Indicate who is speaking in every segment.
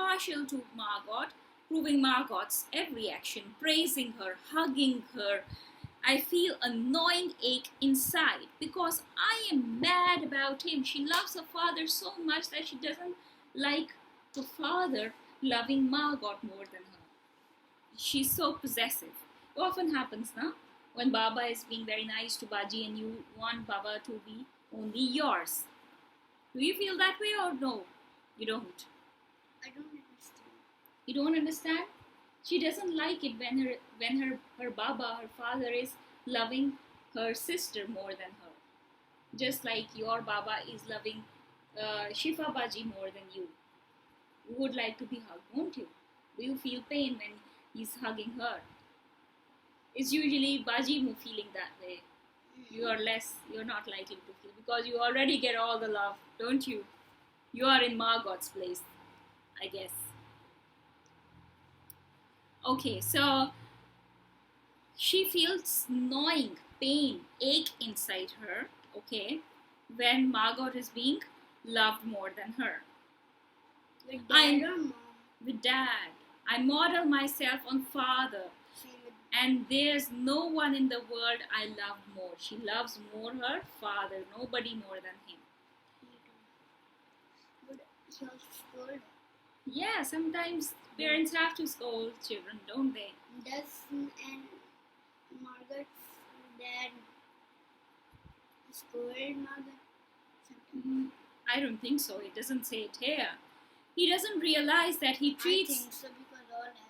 Speaker 1: partial to Margot, proving Margot's every action, praising her, hugging her. I feel a gnawing ache inside because I am mad about him. She loves her father so much that she doesn't like her father loving Margot more than her. She's so possessive. It often happens now when Baba is being very nice to Baji and you want Baba to be only yours. Do you feel that way or no? You don't.
Speaker 2: I don't understand.
Speaker 1: You don't understand? She doesn't like it when her Baba, her father, is loving her sister more than her. Just like your Baba is loving Shifa Baji more than you. You would like to be hugged, won't you? Do you feel pain when he's hugging her? It's usually Baji feeling that way. You're not likely to feel because you already get all the love, don't you? You are in Margot's place, I guess. Okay, so she feels gnawing, pain, ache inside her, okay, when Margot is being loved more than her.
Speaker 2: With dad or mom?
Speaker 1: With dad. I model myself on father. And there's no one in the world I love more. She loves more her father, nobody more than him.
Speaker 2: But he also scolded.
Speaker 1: Yeah, sometimes parents have to scold children, don't they?
Speaker 2: Does and Margaret's dad scold Margaret sometimes?
Speaker 1: I don't think so. It doesn't say it here. He doesn't realize that he treats.
Speaker 2: I think so because all dads.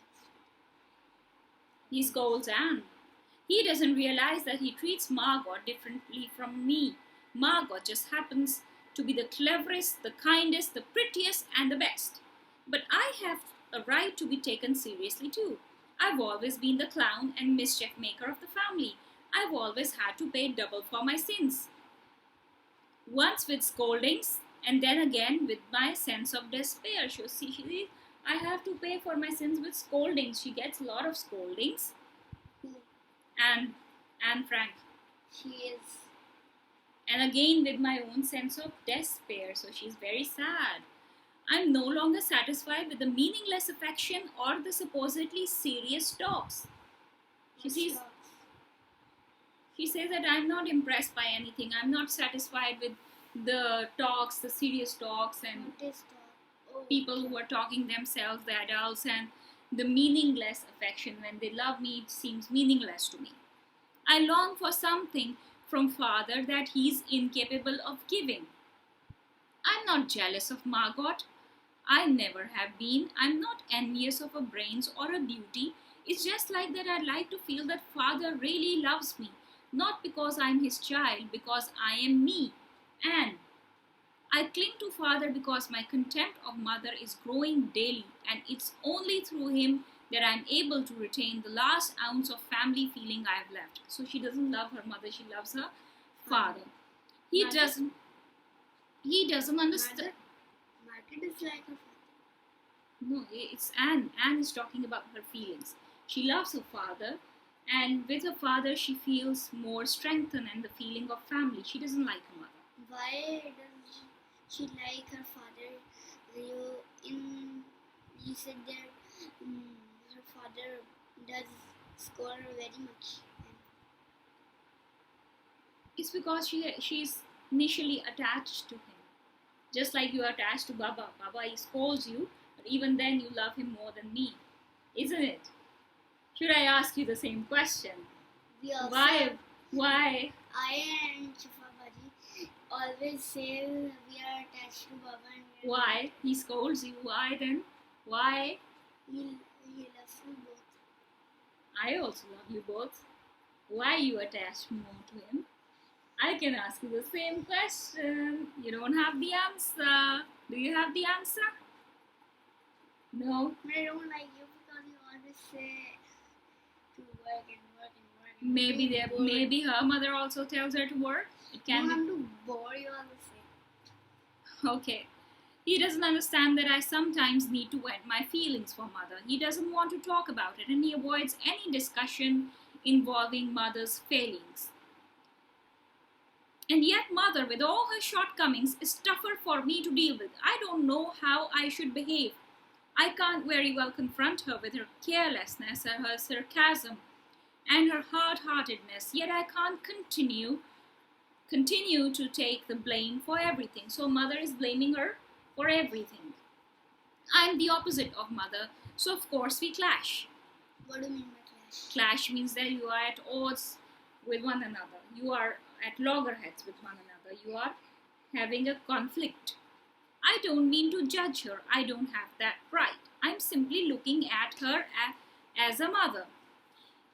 Speaker 1: He scolds Anne. He doesn't realize that he treats Margot differently from me. Margot just happens to be the cleverest, the kindest, the prettiest, and the best. But I have a right to be taken seriously too. I've always been the clown and mischief maker of the family. I've always had to pay double for my sins. Once with scoldings, and then again with my sense of despair. So see, I have to pay for my sins with scoldings. She gets a lot of scoldings.
Speaker 2: Who?
Speaker 1: Anne Frank.
Speaker 2: She is.
Speaker 1: And again with my own sense of despair. So she's very sad. I'm no longer satisfied with the meaningless affection or the supposedly serious talks. She says that I'm not impressed by anything. I'm not satisfied with the talks, the serious talks, and people who are talking themselves, the adults, and the meaningless affection. When they love me, it seems meaningless to me. I long for something from father that he's incapable of giving. I'm not jealous of Margot. I never have been. I'm not envious of her brains or her beauty. It's just like that I'd like to feel that father really loves me. Not because I'm his child, because I am me. And I cling to father because my contempt of mother is growing daily, and it's only through him that I'm able to retain the last ounce of family feeling I have left. So she doesn't love her mother, she loves her father. He doesn't understand.
Speaker 2: Margaret is like her father.
Speaker 1: No, it's Anne. Anne is talking about her feelings. She loves her father, and with her father she feels more strengthened and the feeling of family. She doesn't like her mother.
Speaker 2: Why does she like her father? You said that her father does score very much.
Speaker 1: It's because she's initially attached to him. Just like you are attached to Baba. Baba, he scolds you, but even then you love him more than me. Isn't it? Should I ask you the same question? Why?
Speaker 2: I and Shifa Baji always say we are attached to Baba. And
Speaker 1: why? He scolds you. Why then? Why?
Speaker 2: He loves you both.
Speaker 1: I also love you both. Why you attached more to him? I can ask you the same question. You don't have the answer. Do you have the answer? No?
Speaker 2: I don't like you because you always say to work and work and work.
Speaker 1: Maybe her mother also tells her to work.
Speaker 2: It can be. To bore you all the same.
Speaker 1: Okay. He doesn't understand that I sometimes need to vent my feelings for mother. He doesn't want to talk about it, and he avoids any discussion involving mother's failings. And yet mother, with all her shortcomings, is tougher for me to deal with. I don't know how I should behave. I can't very well confront her with her carelessness or her sarcasm and her hard-heartedness, yet I can't continue to take the blame for everything. So mother is blaming her for everything. I'm the opposite of mother, so of course we clash.
Speaker 2: What do you mean by clash?
Speaker 1: Clash means that you are at odds with one another. You are at loggerheads with one another. You are having a conflict. I don't mean to judge her. I don't have that right. I'm simply looking at her as a mother.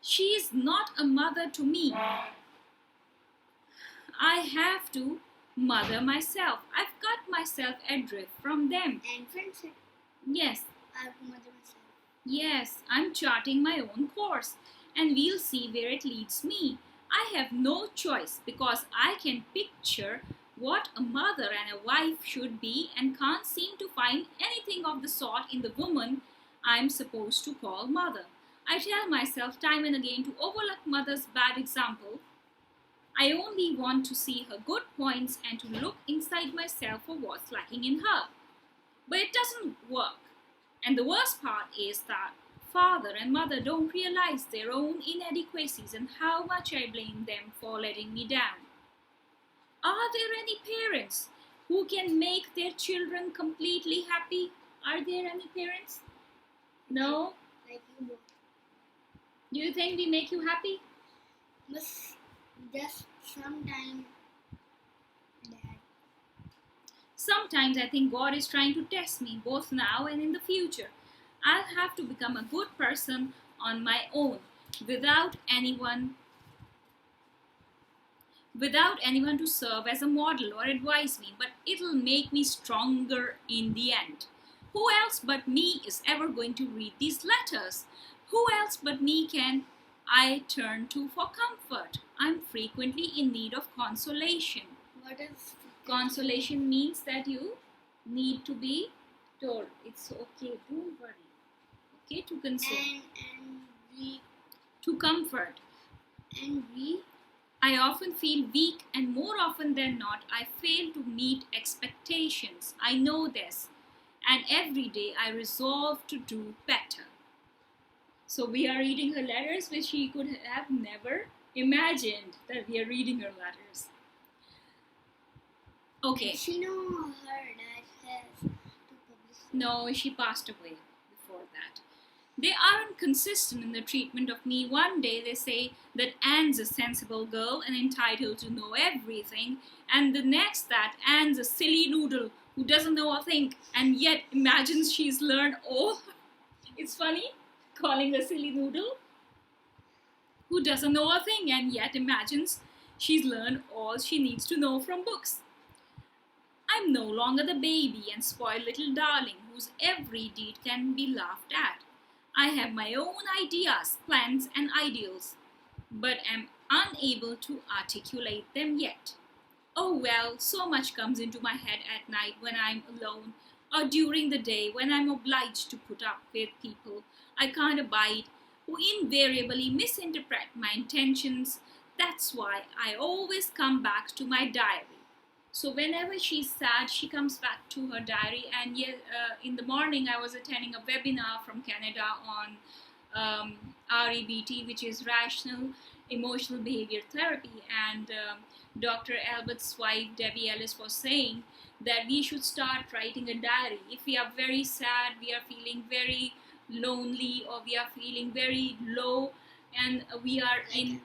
Speaker 1: She is not a mother to me. I have to mother myself. I've got myself adrift from them.
Speaker 2: And friendship.
Speaker 1: Yes,
Speaker 2: I have to mother myself.
Speaker 1: yes, I'm charting my own course, and we'll see where it leads me. I have no choice because I can picture what a mother and a wife should be and can't seem to find anything of the sort in the woman I'm supposed to call mother. I tell myself time and again to overlook mother's bad example. I only want to see her good points and to look inside myself for what's lacking in her. But it doesn't work. And the worst part is that father and mother don't realize their own inadequacies and how much I blame them for letting me down. Are there any parents who can make their children completely happy? Are there any parents? No?
Speaker 2: Like you both.
Speaker 1: Do you think we make you happy?
Speaker 2: But just sometime that.
Speaker 1: Sometimes I think God is trying to test me both now and in the future. I'll have to become a good person on my own without anyone to serve as a model or advise me, but it'll make me stronger in the end. Who else but me is ever going to read these letters? Who else but me can I turn to for comfort? I'm frequently in need of consolation.
Speaker 2: What is
Speaker 1: Consolation means that you need to be told it's okay, don't worry. Okay, to console. To comfort.
Speaker 2: And we
Speaker 1: I often feel weak, and more often than not, I fail to meet expectations. I know this, and every day I resolve to do better. So we are reading her letters, which she could have never imagined that we are reading her letters. Okay.
Speaker 2: She know her dad has to publish.
Speaker 1: No, she passed away before that. They aren't consistent in the treatment of me. One day they say that Anne's a sensible girl and entitled to know everything, and the next that Anne's a silly noodle who doesn't know a thing and yet imagines she's learned all. It's funny calling her silly noodle who doesn't know a thing and yet imagines she's learned all she needs to know from books. I'm no longer the baby and spoiled little darling whose every deed can be laughed at. I have my own ideas, plans, and ideals, but am unable to articulate them yet. Oh well, so much comes into my head at night when I'm alone, or during the day when I'm obliged to put up with people I can't abide, who invariably misinterpret my intentions. That's why I always come back to my diary. So whenever she's sad, she comes back to her diary. And in the morning, I was attending a webinar from Canada on REBT, which is Rational Emotional Behavior Therapy. And Dr. Albert's wife, Debbie Ellis, was saying that we should start writing a diary. If we are very sad, we are feeling very lonely, or we are feeling very low, and we are in...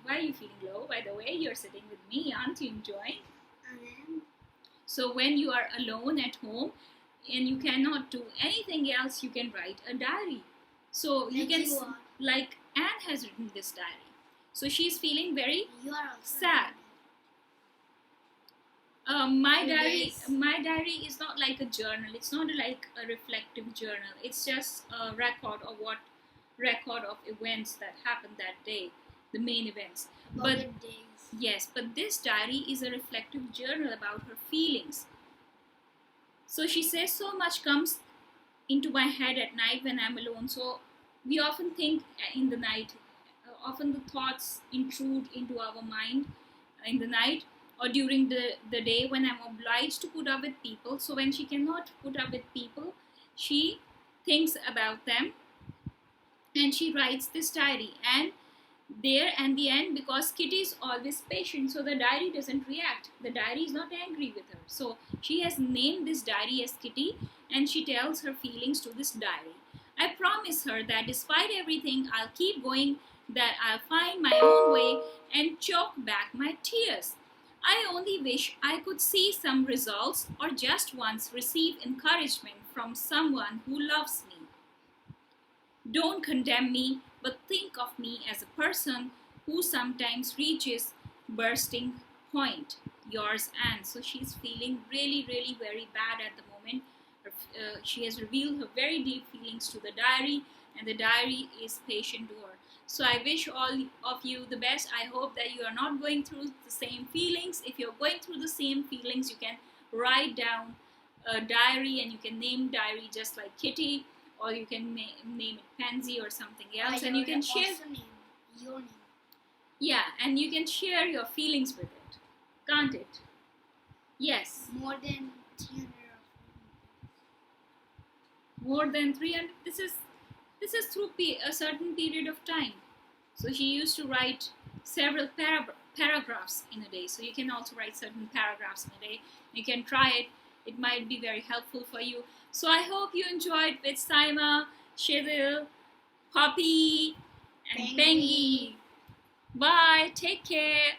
Speaker 1: why are you feeling low, by the way? You're sitting with me, aren't you enjoying?
Speaker 2: I am.
Speaker 1: So when you are alone at home and you cannot do anything else, you can write a diary. So you can, like Anne has written this diary. So she's feeling very sad. My diary is not like a journal. It's not like a reflective journal. It's just a record of events that happened that day, the main events. But yes, but this diary is a reflective journal about her feelings. So she says so much comes into my head at night when I'm alone. So we often think in the night. Often the thoughts intrude into our mind in the night, or during the day when I'm obliged to put up with people. So when she cannot put up with people, she thinks about them and she writes this diary. And there at the end, because Kitty is always patient, so the diary doesn't react. The diary is not angry with her. So she has named this diary as Kitty, and she tells her feelings to this diary. I promise her that despite everything, I'll keep going, that I'll find my own way and choke back my tears. I only wish I could see some results or just once receive encouragement from someone who loves me. Don't condemn me, but think of me as a person who sometimes reaches bursting point. Yours, Anne. So she's feeling really, really very bad at the moment. She has revealed her very deep feelings to the diary, and the diary is patient to her. So I wish all of you the best. I hope that you are not going through the same feelings. If you're going through the same feelings, you can write down a diary, and you can name diary just like Kitty, or you can name it Pansy or something else, and you can share
Speaker 2: your name.
Speaker 1: Yeah, and you can share your feelings with it, can't it? Yes.
Speaker 2: More than 300.
Speaker 1: More than 300. This is through a certain period of time. So she used to write several paragraphs in a day. So you can also write certain paragraphs in a day. You can try it. It might be very helpful for you. So I hope you enjoyed with Saima, Shedil, Poppy, and Pengi. Bye. Take care.